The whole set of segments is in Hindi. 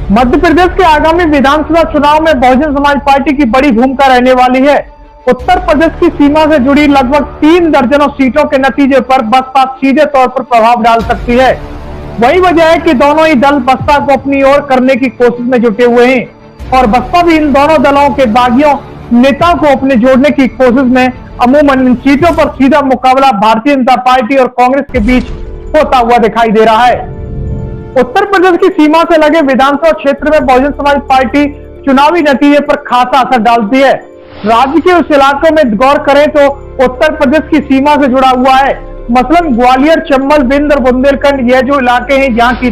मध्य प्रदेश के आगामी विधानसभा चुनाव में बहुजन समाज पार्टी की बड़ी भूमिका रहने वाली है। उत्तर प्रदेश की सीमा से जुड़ी लगभग 3 दर्जनों सीटों के नतीजे पर बसपा सीधे तौर पर प्रभाव डाल सकती है। वही वजह है कि दोनों ही दल बसपा को अपनी ओर करने की कोशिश में जुटे हुए हैं और बसपा भी इन दोनों दलों के बागियों नेताओं को अपने जोड़ने की कोशिश में अमूमन इन सीटों पर सीधा मुकाबला भारतीय जनता पार्टी और कांग्रेस के बीच होता हुआ दिखाई दे रहा है। उत्तर प्रदेश की सीमा से लगे विधानसभा क्षेत्र में बहुजन समाज पार्टी चुनावी नतीजे पर खासा असर डालती है। राज्य के उस इलाकों में गौर करें तो उत्तर प्रदेश की सीमा से जुड़ा हुआ है। मसलन ग्वालियर, चंबल, बिंद और बुंदेलखंड यह जो इलाके हैं यहाँ की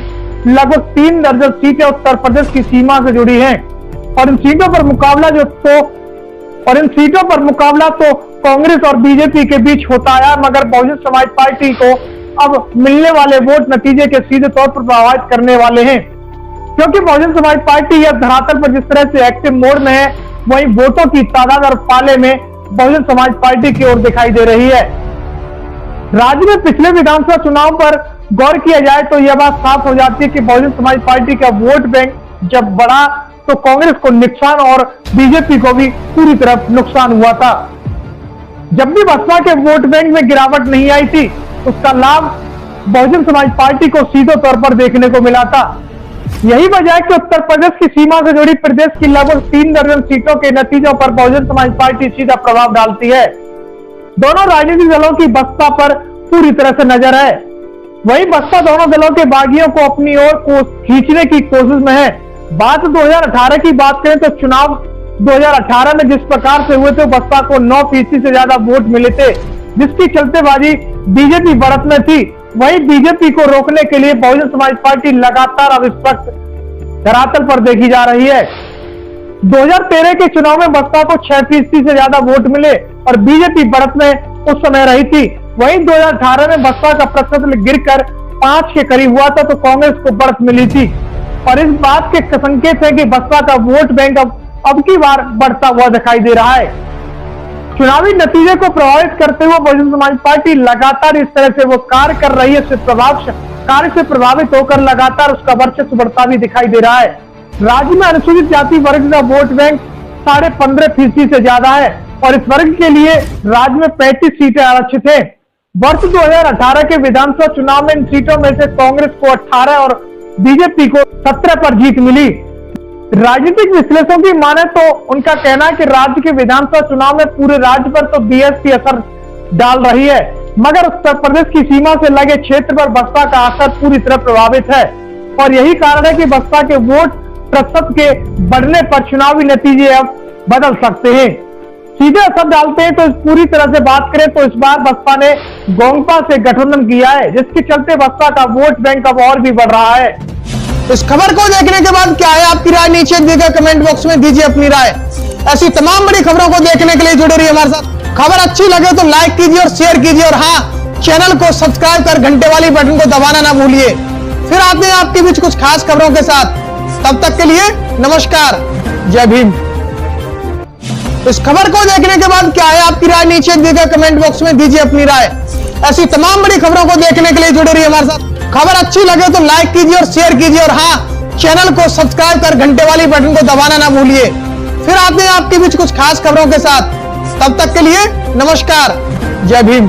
लगभग 3 दर्जन सीटें उत्तर प्रदेश की सीमा से जुड़ी हैं और इन सीटों पर मुकाबला तो कांग्रेस और बीजेपी के बीच होता है, मगर बहुजन समाज पार्टी को अब मिलने वाले वोट नतीजे के सीधे तौर पर प्रभावित करने वाले हैं, क्योंकि बहुजन समाज पार्टी यह धरातल पर जिस तरह से एक्टिव मोड में है, वहीं वोटों की तादाद और पाले में बहुजन समाज पार्टी की ओर दिखाई दे रही है। राज्य में पिछले विधानसभा चुनाव पर गौर किया जाए तो यह बात साफ हो जाती है कि बहुजन समाज पार्टी का वोट बैंक जब बढ़ा तो कांग्रेस को नुकसान और बीजेपी को भी पूरी तरह नुकसान हुआ था। जब भी बसपा के वोट बैंक में गिरावट नहीं आई थी, उसका लाभ बहुजन समाज पार्टी को सीधे तौर पर देखने को मिला था। यही वजह है कि उत्तर प्रदेश की सीमा से जुड़ी प्रदेश की लगभग 3 दर्जन सीटों के नतीजों पर बहुजन समाज पार्टी सीधा प्रभाव डालती है। दोनों राजनीतिक दलों की बसपा पर पूरी तरह से नजर है। वही बसपा दोनों दलों के बागियों को अपनी ओर को खींचने की कोशिश में है। बात 2018 की बात करें तो चुनाव 2018 में जिस प्रकार से हुए थे, बसपा को 9% से ज्यादा वोट मिले थे, जिसकी चलतेबाजी बीजेपी बढ़त में थी। वही बीजेपी को रोकने के लिए बहुजन समाज पार्टी लगातार अब इस वक्त धरातल पर देखी जा रही है। 2013 के चुनाव में बसपा को 6% से ज्यादा वोट मिले और बीजेपी बढ़त में उस समय रही थी। वहीं 2018 में बसपा का प्रतिशत गिरकर 5 के करीब हुआ था तो कांग्रेस को बढ़त मिली थी और इस बात के संकेत है कि बसपा का वोट बैंक अब की बार बढ़ता हुआ दिखाई दे रहा है। चुनावी नतीजे को प्रभावित करते हुए बहुजन समाज पार्टी लगातार इस तरह से वो कार्य कर रही है, कार्य से प्रभावित होकर लगातार उसका वर्चस्व बढ़ता भी दिखाई दे रहा है। राज्य में अनुसूचित जाति वर्ग का वोट बैंक 15.5% से ज्यादा है और इस वर्ग के लिए राज्य में 35 सीटें आरक्षित है। वर्ष 2018 के विधानसभा चुनाव में इन सीटों में से कांग्रेस को 18 और बीजेपी को 17 पर जीत मिली। राजनीतिक विश्लेषकों की माने तो उनका कहना है कि राज्य के विधानसभा चुनाव में पूरे राज्य पर तो बीएसपी असर डाल रही है, मगर उत्तर प्रदेश की सीमा से लगे क्षेत्र पर बसपा का असर पूरी तरह प्रभावित है और यही कारण है कि बसपा के वोट प्रतिशत के बढ़ने पर चुनावी नतीजे अब बदल सकते हैं, सीधे असर डालते हैं। तो पूरी तरह से बात करें तो इस बार बसपा ने गोंगपा से गठबंधन किया है, जिसके चलते बसपा का वोट बैंक अब और भी बढ़ रहा है। इस खबर को देखने के बाद क्या है आपकी राय, नीचे दिए गए कमेंट बॉक्स में दीजिए अपनी राय। ऐसी तमाम बड़ी खबरों को देखने के लिए जुड़े रहिए हमारे साथ। खबर अच्छी लगे तो लाइक कीजिए और शेयर कीजिए और हाँ, चैनल को सब्सक्राइब कर घंटे वाली बटन को दबाना ना भूलिए। फिर आते हैं आपके बीच कुछ खास खबरों के साथ, तब तक के लिए नमस्कार, जय भीम। इस खबर को देखने के बाद क्या है आपकी राय, नीचे दिए गए कमेंट बॉक्स में दीजिए अपनी राय। ऐसी तमाम बड़ी खबरों को देखने के लिए जुड़े रहिए हमारे साथ। खबर अच्छी लगे तो लाइक कीजिए और शेयर कीजिए और हाँ, चैनल को सब्सक्राइब कर घंटे वाली बटन को दबाना ना भूलिए। फिर आते हैं आपके बीच कुछ खास खबरों के साथ, तब तक के लिए नमस्कार, जय भीम।